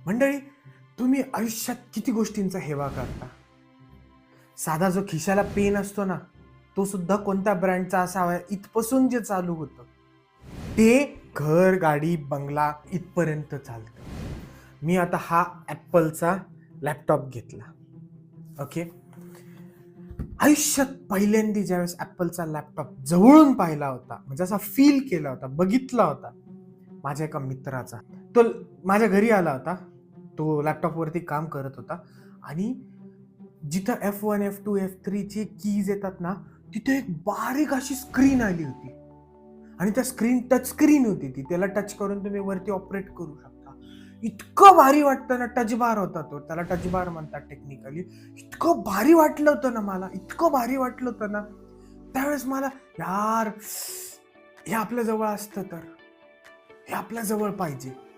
मंडळी, तुम्ही आयुष्यात किती गोष्टींचा हेवा करता. साधा जो खिशाला पेन असतो ना, तो सुद्धा कोणत्या ब्रँडचा असावा इथपासून जे चालू होतं ते घर, गाडी, बंगला इथपर्यंत चालतं. मी आता हा ॲपलचा लॅपटॉप घेतला. ओके. आयुष्यात पहिल्यांदा ज्यावेळेस ॲपलचा लॅपटॉप जवळून पाहिला होता, म्हणजे असा फील केला होता, बघितला होता, माझ्या एका मित्राचा. तो माझ्या घरी आला होता. तो लॅपटॉपवरती काम करत होता आणि जिथं F1, F2, F3 ची कीज येतात ना, तिथे एक बारीक अशी स्क्रीन आली होती आणि त्या स्क्रीन टच स्क्रीन होती. ती त्याला टच करून तुम्ही वरती ऑपरेट करू शकता. इतकं भारी वाटतं ना. टच बार होता तो, त्याला टच बार म्हणतात टेक्निकली. इतकं भारी वाटलं होतं ना मला, इतकं भारी वाटलं होतं ना. त्यावेळेस मला यार, हे आपल्या जवळ असतं तर, हे आपल्या जवळ पाहिजे.